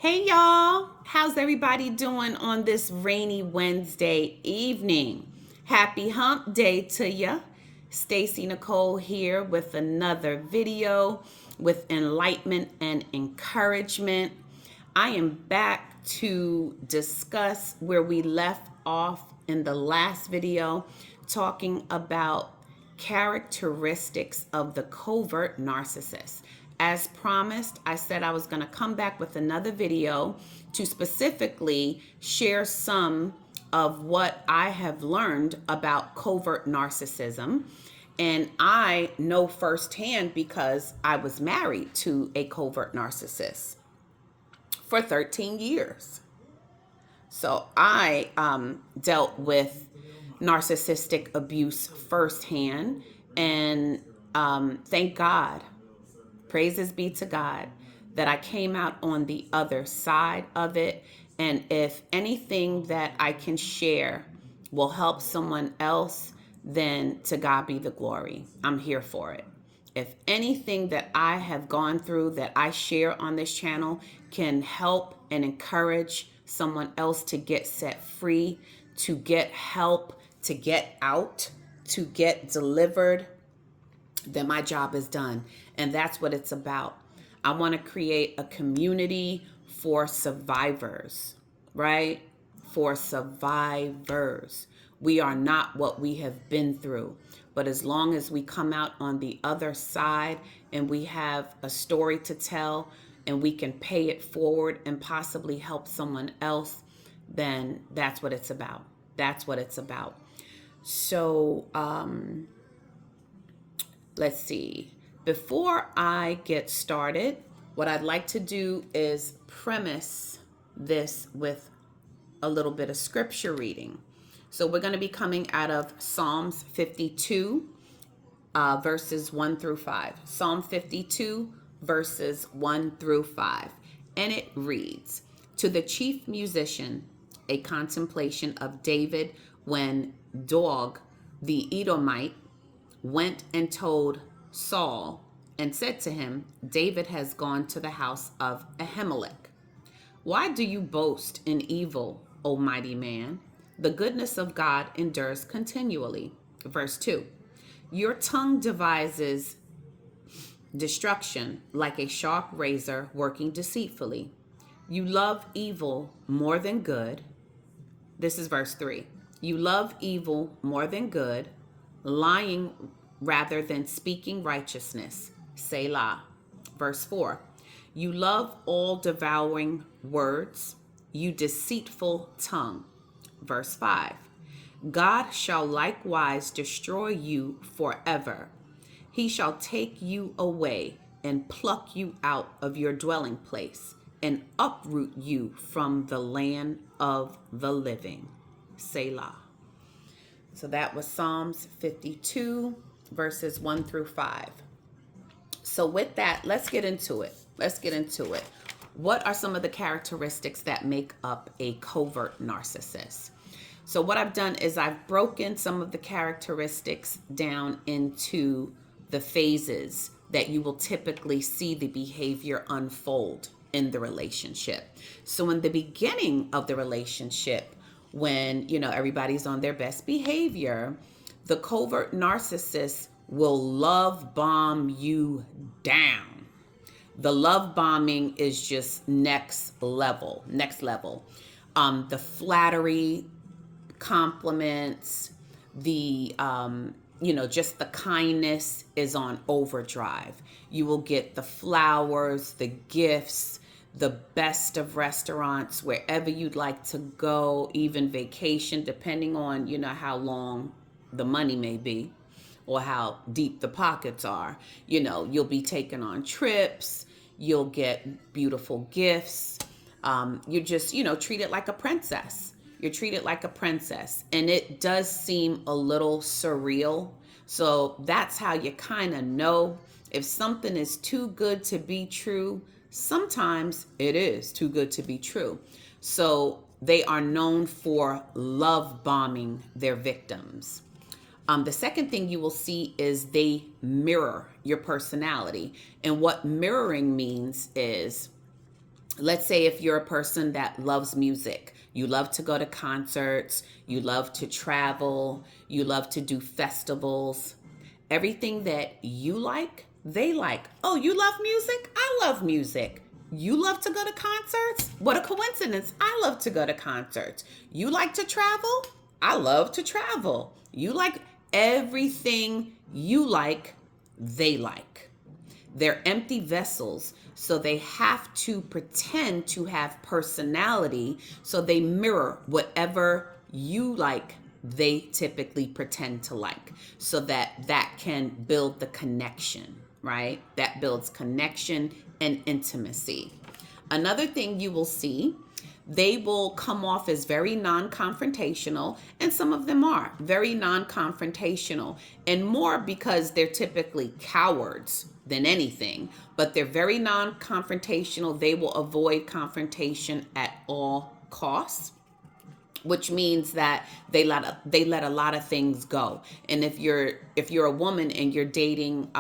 Hey y'all, how's everybody doing on this rainy Wednesday evening? Happy hump day to ya. Stacy Nicole here with another video with enlightenment and encouragement. I am back to discuss where we left off in the last video, talking about characteristics of the covert narcissist. As promised, I said I was going to come back with another video to specifically share some of what I have learned about covert narcissism. And I know firsthand because I was married to a covert narcissist for 13 years. So I dealt with narcissistic abuse firsthand. And thank God, praises be to God, that I came out on the other side of it. And if anything that I can share will help someone else, then to God be the glory. I'm here for it. If anything that I have gone through that I share on this channel can help and encourage someone else to get set free, to get help, to get out, to get delivered, then my job is done. And that's what it's about. I want to create a community for survivors, right? For survivors. We are not what we have been through. But as long as we come out on the other side and we have a story to tell and we can pay it forward and possibly help someone else, then that's what it's about. That's what it's about. So, let's see. Before I get started, what I'd like to do is premise this with a little bit of scripture reading. So we're going to be coming out of Psalms 52, verses 1 through 5. Psalm 52, verses 1 through 5. And it reads, "To the chief musician, a contemplation of David when Doeg the Edomite went and told Saul and said to him, David has gone to the house of Ahimelech. Why do you boast in evil, O mighty man? The goodness of God endures continually." Verse 2, "Your tongue devises destruction like a sharp razor working deceitfully. You love evil more than good." This is verse 3. "You love evil more than good, lying rather than speaking righteousness. Selah." Verse 4. "You love all devouring words, you deceitful tongue." Verse 5. "God shall likewise destroy you forever. He shall take you away and pluck you out of your dwelling place and uproot you from the land of the living." Selah. So that was Psalms 52, verses 1 through 5. So with that, let's get into it. What are some of the characteristics that make up a covert narcissist? So what I've done is I've broken some of the characteristics down into the phases that you will typically see the behavior unfold in the relationship. So in the beginning of the relationship, when, everybody's on their best behavior, the covert narcissist will love bomb you down. The love bombing is just next level. The flattery, compliments, the, just the kindness is on overdrive. You will get the flowers, the gifts, the best of restaurants, wherever you'd like to go, even vacation, depending on, how long the money may be or how deep the pockets are. You'll be taken on trips. You'll get beautiful gifts. You're just, treated like a princess. You're treated like a princess. And it does seem a little surreal. So that's how you kind of know if something is too good to be true. Sometimes it is too good to be true. So they are known for love bombing their victims. The second thing you will see is they mirror your personality. And what mirroring means is let's say if you're a person that loves music, you love to go to concerts, you love to travel, you love to do festivals, everything that you like, they like. Oh, you love music? I love music. You love to go to concerts? What a coincidence. I love to go to concerts. You like to travel? I love to travel. You like everything you like, they like. They're empty vessels, so they have to pretend to have personality, so they mirror whatever you like, they typically pretend to like, so that can build the connection, right? That builds connection and intimacy. Another thing you will see, they will come off as very non-confrontational, and some of them are very non-confrontational, and more because they're typically cowards than anything, but they're very non-confrontational. They will avoid confrontation at all costs, which means that they let a lot of things go. And if you're a woman and you're dating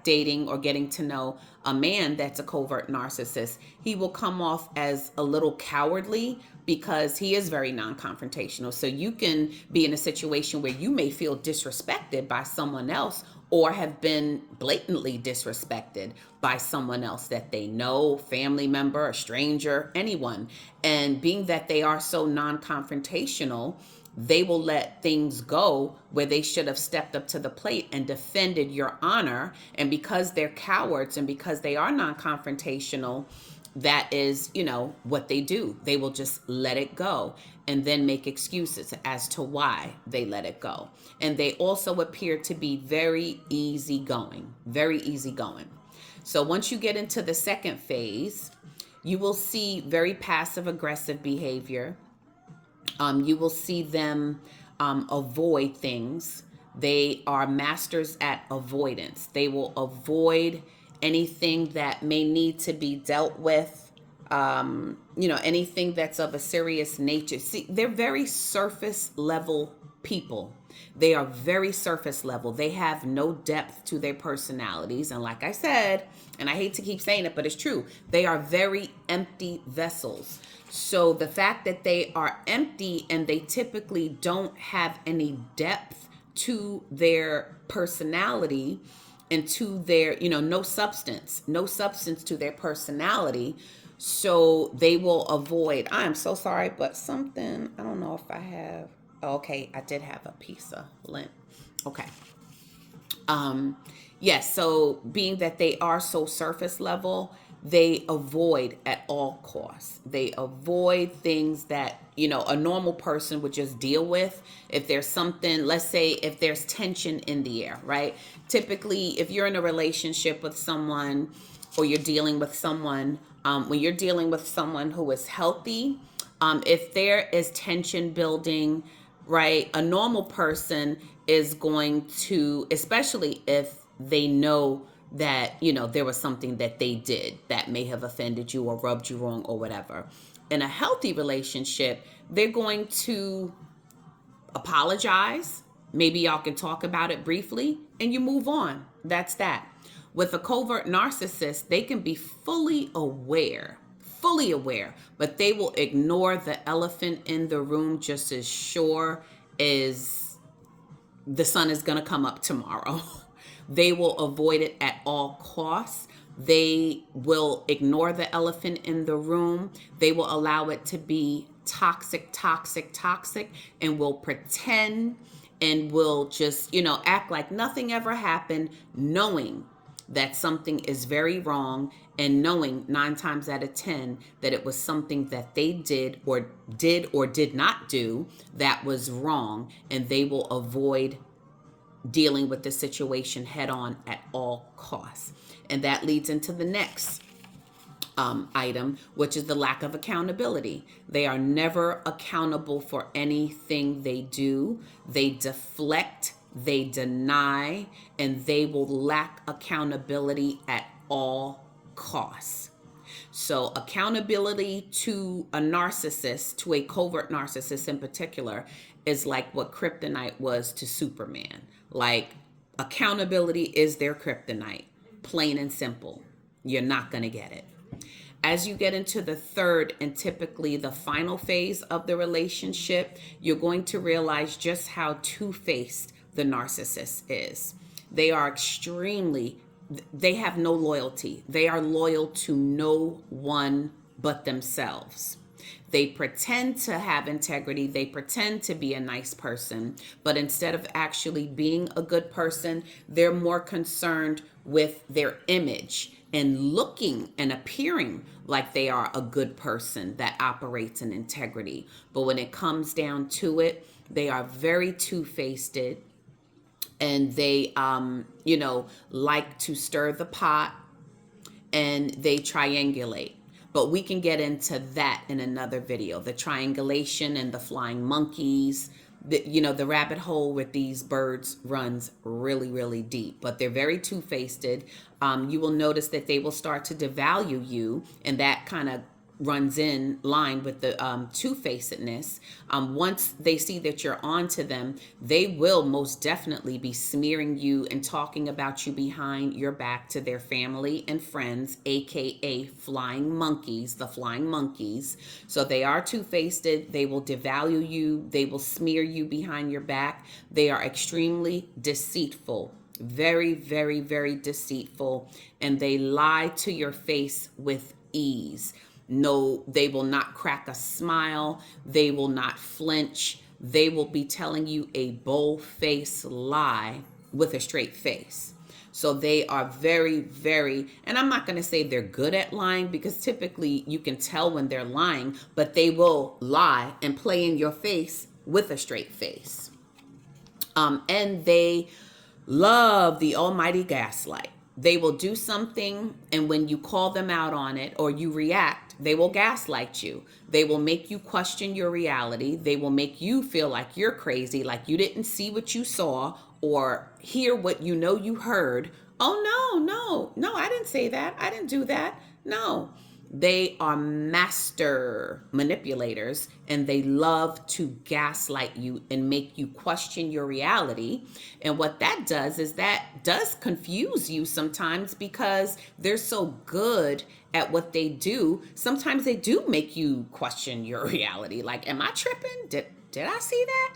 dating or getting to know a man that's a covert narcissist, he will come off as a little cowardly because he is very non-confrontational. So you can be in a situation where you may feel disrespected by someone else, or have been blatantly disrespected by someone else that they know, family member, a stranger, anyone. And being that they are so non-confrontational, they will let things go where they should have stepped up to the plate and defended your honor. And because they're cowards and because they are non-confrontational, that is, what they do. They will just let it go and then make excuses as to why they let it go. And they also appear to be very easygoing, very easygoing. So once you get into the second phase, you will see very passive aggressive behavior. You will see them avoid things. They are masters at avoidance. They will avoid anything that may need to be dealt with, anything that's of a serious nature. See, they're very surface level people. They are very surface level. They have no depth to their personalities. And like I said, and I hate to keep saying it, but it's true, they are very empty vessels. So the fact that they are empty and they typically don't have any depth to their personality and to their, no substance to their personality. So they will avoid, I am so sorry, but something, I don't know if I have, okay, I did have a piece of lint. Okay. Yes, so being that they are so surface level, they avoid at all costs. They avoid things that, a normal person would just deal with. If there's something, let's say if there's tension in the air, right? Typically, if you're in a relationship with someone or you're dealing with someone, when you're dealing with someone who is healthy, if there is tension building, right, a normal person is going to, especially if they know that, there was something that they did that may have offended you or rubbed you wrong or whatever. In a healthy relationship, they're going to apologize. Maybe y'all can talk about it briefly and you move on. That's that. With a covert narcissist, they can be fully aware, but they will ignore the elephant in the room just as sure as the sun is going to come up tomorrow. They will avoid it at all costs. They will ignore the elephant in the room. They will allow it to be toxic, and will pretend and will just, act like nothing ever happened, knowing that something is very wrong and knowing 9 times out of 10 that it was something that they did or did not do that was wrong, and they will avoid dealing with the situation head on at all costs. And that leads into the next item, which is the lack of accountability. They are never accountable for anything they do. They deflect, they deny, and they will lack accountability at all costs. So accountability to a narcissist, to a covert narcissist in particular, is like what kryptonite was to Superman. Like, accountability is their kryptonite, plain and simple. You're not going to get it. As you get into the third and typically the final phase of the relationship, you're going to realize just how two-faced the narcissist is. They are they have no loyalty. They are loyal to no one but themselves. They pretend to have integrity. They pretend to be a nice person, but instead of actually being a good person, they're more concerned with their image and looking and appearing like they are a good person that operates in integrity. But when it comes down to it, they are very two-faced, and they, like to stir the pot, and they triangulate. But we can get into that in another video. The triangulation and the flying monkeys, the rabbit hole with these birds runs really, really deep. But they're very two-faced. You will notice that they will start to devalue you, and that kind of runs in line with the two-facedness. Once they see that you're on to them, they will most definitely be smearing you and talking about you behind your back to their family and friends, aka flying monkeys, the flying monkeys. So they are two-faced. They will devalue you. They will smear you behind your back. They are extremely deceitful. Very, very, very deceitful. And they lie to your face with ease. No, they will not crack a smile. They will not flinch. They will be telling you a bold-faced lie with a straight face. So they are very, very, and I'm not going to say they're good at lying, because typically you can tell when they're lying, but they will lie and play in your face with a straight face. And they love the almighty gaslight. They will do something, and when you call them out on it or you react, they will gaslight you. They will make you question your reality. They will make you feel like you're crazy, like you didn't see what you saw or hear what you heard. Oh, no, I didn't say that. I didn't do that. No. They are master manipulators, and they love to gaslight you and make you question your reality. And what that does is that does confuse you sometimes, because they're so good at what they do. Sometimes they do make you question your reality. Like, am I tripping? Did I see that?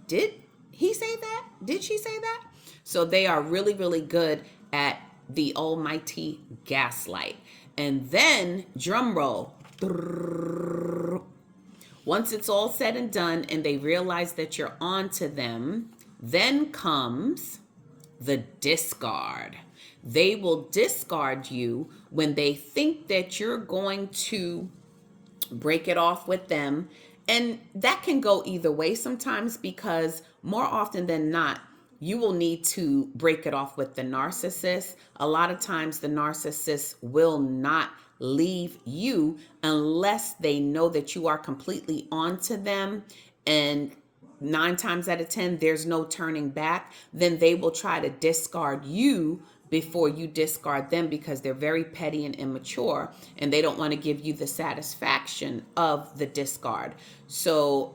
Did he say that? Did she say that? So they are really, really good at the almighty gaslight. And then, drum roll, once it's all said and done and they realize that you're on to them, then comes the discard. They will discard you when they think that you're going to break it off with them. And that can go either way sometimes, because more often than not, you will need to break it off with the narcissist. A lot of times the narcissist will not leave you unless they know that you are completely onto them, and 9 times out of 10 there's no turning back. Then they will try to discard you before you discard them, because they're very petty and immature, and they don't want to give you the satisfaction of the discard. So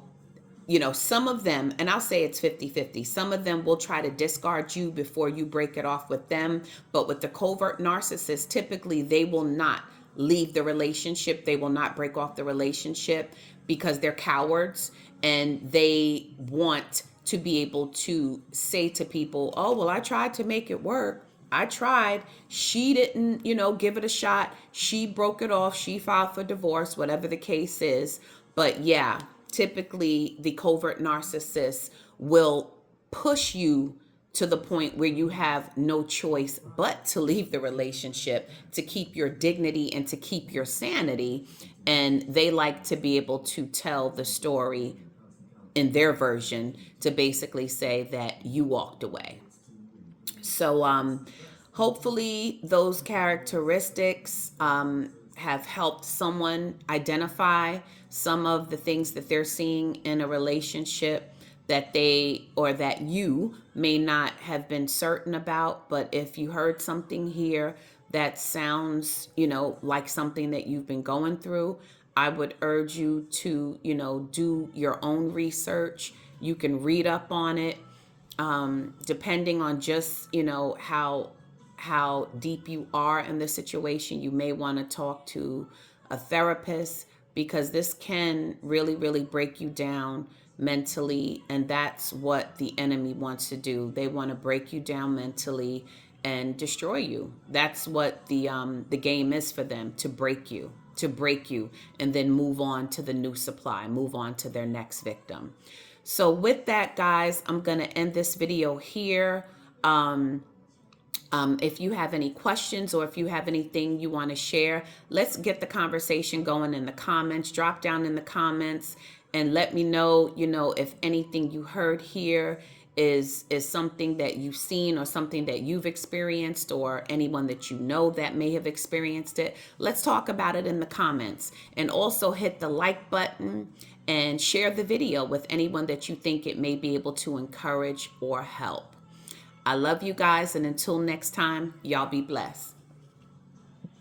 some of them, and I'll say it's 50-50, some of them will try to discard you before you break it off with them. But with the covert narcissist, typically they will not leave the relationship. They will not break off the relationship, because they're cowards, and they want to be able to say to people, oh, well, I tried to make it work. I tried. She didn't, give it a shot. She broke it off. She filed for divorce, whatever the case is. But yeah, typically the covert narcissist will push you to the point where you have no choice but to leave the relationship to keep your dignity and to keep your sanity. And they like to be able to tell the story in their version to basically say that you walked away. So hopefully those characteristics have helped someone identify some of the things that they're seeing in a relationship that that you may not have been certain about. But if you heard something here that sounds, like something that you've been going through, I would urge you to, do your own research. You can read up on it, depending on just, how how deep you are in the situation, you may want to talk to a therapist, because this can really, really break you down mentally. And that's what the enemy wants to do. They want to break you down mentally and destroy you. That's what the game is for them, to break you, and then move on to the new supply, move on to their next victim. So with that, guys, I'm going to end this video here. If you have any questions, or if you have anything you want to share, let's get the conversation going in the comments. Drop down in the comments and let me know, if anything you heard here is something that you've seen, or something that you've experienced, or anyone that you know that may have experienced it. Let's talk about it in the comments. And also hit the like button and share the video with anyone that you think it may be able to encourage or help. I love you guys, and until next time, y'all be blessed.